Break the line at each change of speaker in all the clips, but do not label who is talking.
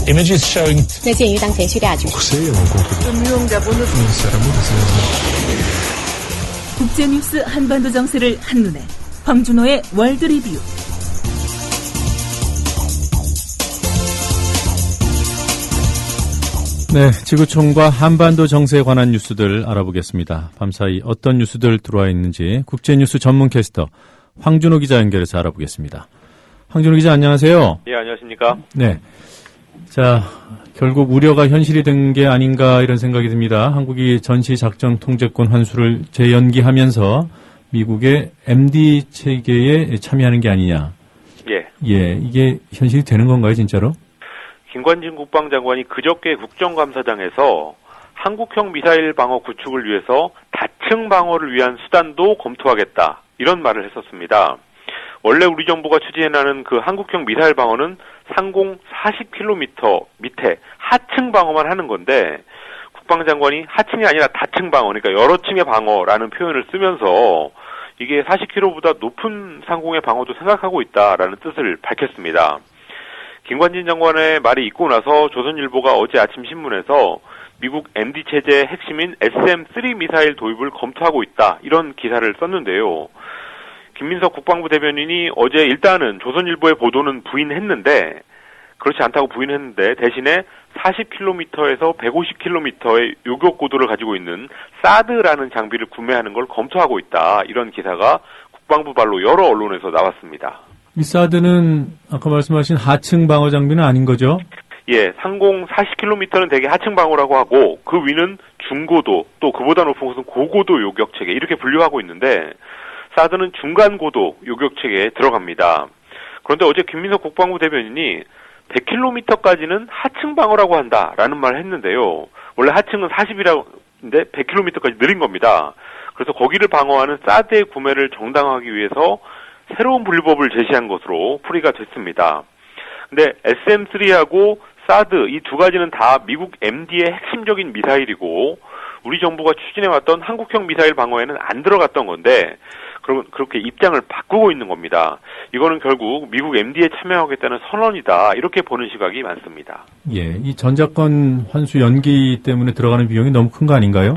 Images showing.
那鉴于当前叙利亚局势，
국제뉴스 한반도 정세를 한눈에 황준호의 월드 리뷰.
네, 지구촌과 한반도 정세에 관한 뉴스들 알아보겠습니다. 밤사이 어떤 뉴스들 들어와 있는지 국제뉴스 전문 캐스터 황준호 기자 연결해서 알아보겠습니다. 황준호 기자 안녕하세요.
예, 안녕하십니까?
네. 자, 결국 우려가 현실이 된 게 아닌가 이런 생각이 듭니다. 한국이 전시작전 통제권 환수를 재연기하면서 미국의 MD 체계에 참여하는 게 아니냐.
예.
예, 이게 현실이 되는 건가요, 진짜로?
김관진 국방장관이 그저께 국정감사장에서 한국형 미사일 방어 구축을 위해서 다층 방어를 위한 수단도 검토하겠다. 이런 말을 했었습니다. 원래 우리 정부가 추진하는 그 한국형 미사일 방어는 상공 40km 밑에 하층 방어만 하는 건데 국방장관이 하층이 아니라 다층 방어, 그러니까 여러 층의 방어라는 표현을 쓰면서 이게 40km보다 높은 상공의 방어도 생각하고 있다라는 뜻을 밝혔습니다. 김관진 장관의 말이 있고 나서 조선일보가 어제 아침 신문에서 미국 MD 체제의 핵심인 SM-3 미사일 도입을 검토하고 있다. 이런 기사를 썼는데요. 김민석 국방부 대변인이 어제 일단은 조선일보의 보도는 부인했는데 그렇지 않다고 부인했는데 대신에 40km에서 150km의 요격 고도를 가지고 있는 사드라는 장비를 구매하는 걸 검토하고 있다. 이런 기사가 국방부 발로 여러 언론에서 나왔습니다.
이 사드는 아까 말씀하신 하층 방어 장비는 아닌 거죠?
예, 상공 40km는 대개 하층 방어라고 하고 그 위는 중고도 또 그보다 높은 곳은 고고도 요격 체계 이렇게 분류하고 있는데 사드는 중간 고도 요격 체계에 들어갑니다. 그런데 어제 김민석 국방부 대변인이 100km까지는 하층 방어라고 한다라는 말을 했는데요. 원래 하층은 40이라는데 100km까지 늘린 겁니다. 그래서 거기를 방어하는 사드의 구매를 정당화하기 위해서 새로운 분류법을 제시한 것으로 풀이가 됐습니다. 근데 SM-3하고 사드 이 두 가지는 다 미국 MD의 핵심적인 미사일이고 우리 정부가 추진해왔던 한국형 미사일 방어에는 안 들어갔던 건데 그렇게 입장을 바꾸고 있는 겁니다. 이거는 결국 미국 MD에 참여하겠다는 선언이다. 이렇게 보는 시각이 많습니다.
예, 이 전작권 환수 연기 때문에 들어가는 비용이 너무 큰 거 아닌가요?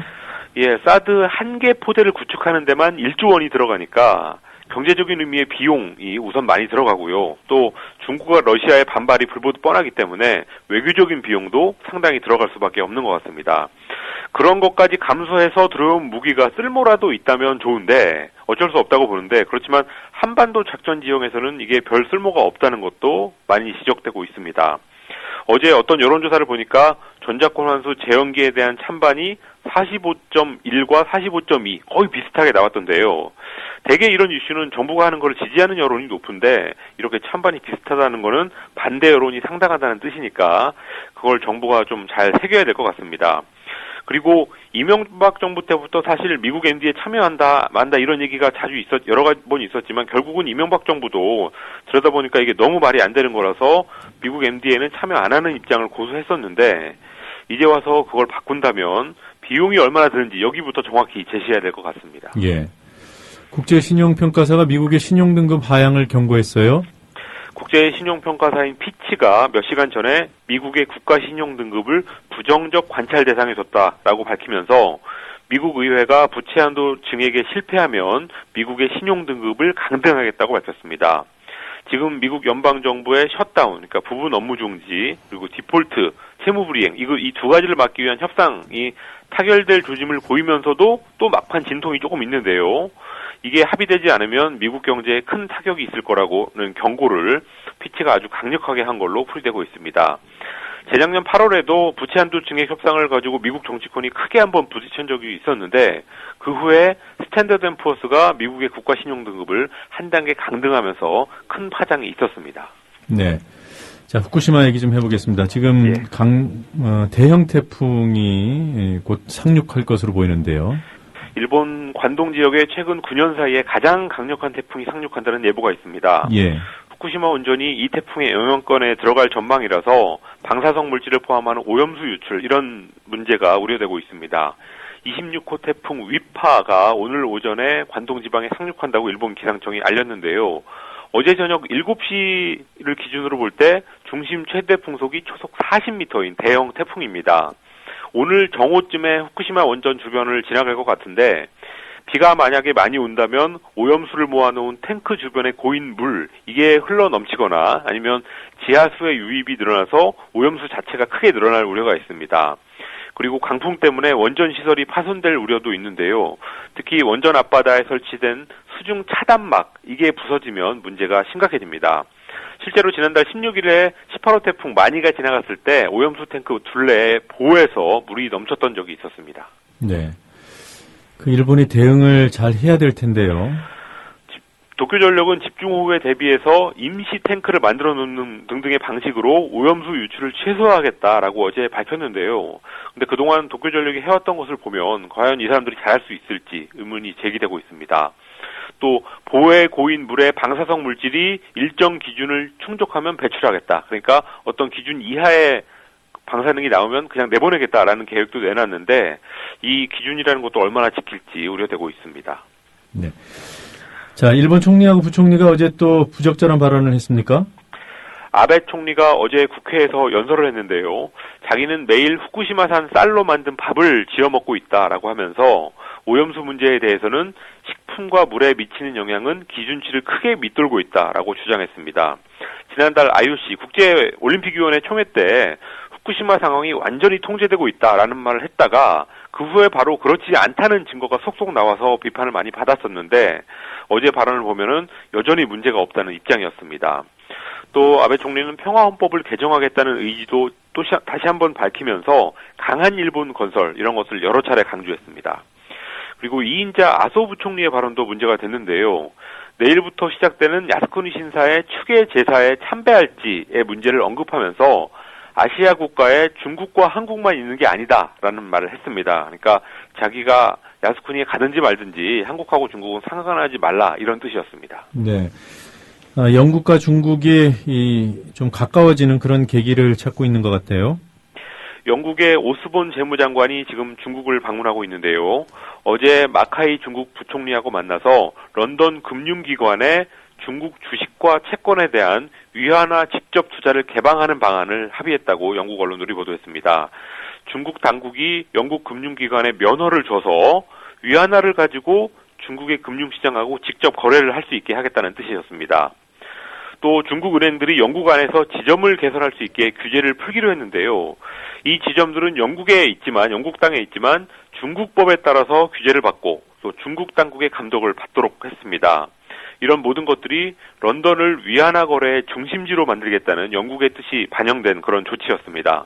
예, 사드 한 개 포대를 구축하는 데만 1조 원이 들어가니까 경제적인 의미의 비용이 우선 많이 들어가고요. 또 중국과 러시아의 반발이 불보듯 뻔하기 때문에 외교적인 비용도 상당히 들어갈 수밖에 없는 것 같습니다. 그런 것까지 감수해서 들어온 무기가 쓸모라도 있다면 좋은데 어쩔 수 없다고 보는데 그렇지만 한반도 작전 지형에서는 이게 별 쓸모가 없다는 것도 많이 지적되고 있습니다. 어제 어떤 여론조사를 보니까 전작권 환수 재연기에 대한 찬반이 45.1과 45.2 거의 비슷하게 나왔던데요. 대개 이런 이슈는 정부가 하는 걸 지지하는 여론이 높은데 이렇게 찬반이 비슷하다는 거는 반대 여론이 상당하다는 뜻이니까 그걸 정부가 좀 잘 새겨야 될 것 같습니다. 그리고 이명박 정부 때부터 사실 미국 MD에 참여한다 만다 이런 얘기가 자주 여러 번 있었지만 결국은 이명박 정부도 들여다보니까 이게 너무 말이 안 되는 거라서 미국 MD에는 참여 안 하는 입장을 고수했었는데 이제 와서 그걸 바꾼다면 비용이 얼마나 드는지 여기부터 정확히 제시해야 될 것 같습니다.
예. 국제신용평가사가 미국의 신용등급 하향을 경고했어요.
국제신용평가사인 피치가 몇 시간 전에 미국의 국가신용등급을 부정적 관찰 대상에 뒀다라고 밝히면서 미국 의회가 부채 한도 증액에 실패하면 미국의 신용등급을 강등하겠다고 밝혔습니다. 지금 미국 연방정부의 셧다운, 그러니까 부분 업무 중지, 그리고 디폴트, 채무불이행, 이 두 가지를 막기 위한 협상이 타결될 조짐을 보이면서도 또 막판 진통이 조금 있는데요. 이게 합의되지 않으면 미국 경제에 큰 타격이 있을 거라고는 경고를 피치가 아주 강력하게 한 걸로 풀이되고 있습니다. 재작년 8월에도 부채 한도 증액 협상을 가지고 미국 정치권이 크게 한번 부딪힌 적이 있었는데 그 후에 스탠더드 앤 푸어스가 미국의 국가 신용 등급을 한 단계 강등하면서 큰 파장이 있었습니다.
네. 자, 후쿠시마 얘기 좀 해보겠습니다. 지금 대형 태풍이 곧 상륙할 것으로 보이는데요.
일본 관동 지역에 최근 9년 사이에 가장 강력한 태풍이 상륙한다는 예보가 있습니다.
예.
후쿠시마 온전히 이 태풍의 영향권에 들어갈 전망이라서 방사성 물질을 포함하는 오염수 유출 이런 문제가 우려되고 있습니다. 26호 태풍 위파가 오늘 오전에 관동 지방에 상륙한다고 일본 기상청이 알렸는데요. 어제 저녁 7시를 기준으로 볼 때 중심 최대 풍속이 초속 40m인 대형 태풍입니다. 오늘 정오쯤에 후쿠시마 원전 주변을 지나갈 것 같은데 비가 만약에 많이 온다면 오염수를 모아놓은 탱크 주변에 고인 물 이게 흘러 넘치거나 아니면 지하수의 유입이 늘어나서 오염수 자체가 크게 늘어날 우려가 있습니다. 그리고 강풍 때문에 원전 시설이 파손될 우려도 있는데요. 특히 원전 앞바다에 설치된 수중 차단막 이게 부서지면 문제가 심각해집니다. 실제로 지난달 16일에 18호 태풍 마니가 지나갔을 때 오염수 탱크 둘레에 보에서 물이 넘쳤던 적이 있었습니다.
네. 그 일본이 대응을 잘 해야 될 텐데요.
도쿄전력은 집중호우에 대비해서 임시 탱크를 만들어 놓는 등등의 방식으로 오염수 유출을 최소화하겠다라고 어제 밝혔는데요. 근데 그동안 도쿄전력이 해왔던 것을 보면 과연 이 사람들이 잘할 수 있을지 의문이 제기되고 있습니다. 또 보에 고인 물의 방사성 물질이 일정 기준을 충족하면 배출하겠다. 그러니까 어떤 기준 이하의 방사능이 나오면 그냥 내보내겠다라는 계획도 내놨는데 이 기준이라는 것도 얼마나 지킬지 우려되고 있습니다.
네. 자, 일본 총리하고 부총리가 어제 또 부적절한 발언을 했습니까?
아베 총리가 어제 국회에서 연설을 했는데요. 자기는 매일 후쿠시마산 쌀로 만든 밥을 지어 먹고 있다라고 하면서 오염수 문제에 대해서는 식품과 물에 미치는 영향은 기준치를 크게 밑돌고 있다라고 주장했습니다. 지난달 IOC 국제올림픽위원회 총회 때 후쿠시마 상황이 완전히 통제되고 있다라는 말을 했다가 그 후에 바로 그렇지 않다는 증거가 속속 나와서 비판을 많이 받았었는데 어제 발언을 보면은 여전히 문제가 없다는 입장이었습니다. 또 아베 총리는 평화헌법을 개정하겠다는 의지도 또 다시 한번 밝히면서 강한 일본 건설 이런 것을 여러 차례 강조했습니다. 그리고 이인자 아소 부총리의 발언도 문제가 됐는데요. 내일부터 시작되는 야스쿠니 신사의 추계 제사에 참배할지의 문제를 언급하면서 아시아 국가에 중국과 한국만 있는 게 아니다라는 말을 했습니다. 그러니까 자기가 야스쿠니에 가든지 말든지 한국하고 중국은 상관하지 말라 이런 뜻이었습니다.
네. 영국과 중국이 좀 가까워지는 그런 계기를 찾고 있는 것 같아요.
영국의 오스본 재무장관이 지금 중국을 방문하고 있는데요. 어제 마카이 중국 부총리하고 만나서 런던 금융기관에 중국 주식과 채권에 대한 위안화 직접 투자를 개방하는 방안을 합의했다고 영국 언론들이 보도했습니다. 중국 당국이 영국 금융기관에 면허를 줘서 위안화를 가지고 중국의 금융시장하고 직접 거래를 할 수 있게 하겠다는 뜻이었습니다. 또 중국 은행들이 영국 안에서 지점을 개설할 수 있게 규제를 풀기로 했는데요. 이 지점들은 영국 땅에 있지만 중국법에 따라서 규제를 받고 또 중국 당국의 감독을 받도록 했습니다. 이런 모든 것들이 런던을 위안화 거래의 중심지로 만들겠다는 영국의 뜻이 반영된 그런 조치였습니다.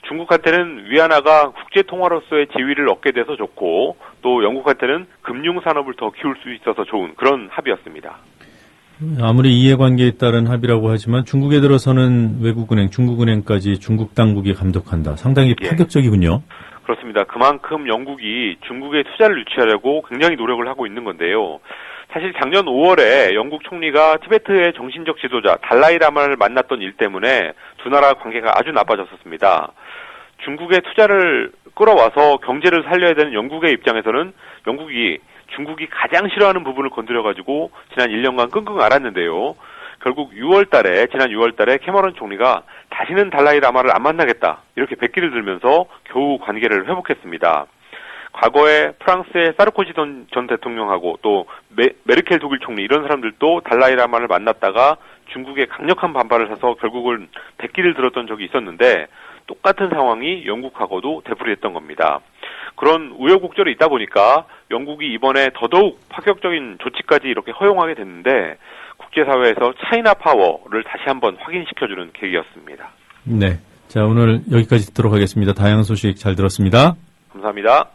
중국한테는 위안화가 국제통화로서의 지위를 얻게 돼서 좋고 또 영국한테는 금융산업을 더 키울 수 있어서 좋은 그런 합의였습니다.
아무리 이해관계에 따른 합의라고 하지만 중국에 들어서는 외국은행, 중국은행까지 중국 당국이 감독한다. 상당히 파격적이군요. 그렇습니다.
그만큼 영국이 중국에 투자를 유치하려고 굉장히 노력을 하고 있는 건데요. 사실 작년 5월에 영국 총리가 티베트의 정신적 지도자 달라이라마를 만났던 일 때문에 두 나라 관계가 아주 나빠졌었습니다. 중국의 투자를 끌어와서 경제를 살려야 되는 영국의 입장에서는 영국이 중국이 가장 싫어하는 부분을 건드려가지고 지난 1년간 끙끙 앓았는데요. 결국 지난 6월달에 캐머런 총리가 다시는 달라이라마를 안 만나겠다 이렇게 백기를 들면서 겨우 관계를 회복했습니다. 과거에 프랑스의 사르코지 전 대통령하고 또 메르켈 독일 총리 이런 사람들도 달라이라마를 만났다가 중국의 강력한 반발을 사서 결국은 백기를 들었던 적이 있었는데 똑같은 상황이 영국하고도 되풀이했던 겁니다. 그런 우여곡절이 있다 보니까 영국이 이번에 더더욱 파격적인 조치까지 이렇게 허용하게 됐는데 국제사회에서 차이나 파워를 다시 한번 확인시켜주는 계기였습니다.
네. 자, 오늘 여기까지 듣도록 하겠습니다. 다양한 소식 잘 들었습니다.
감사합니다.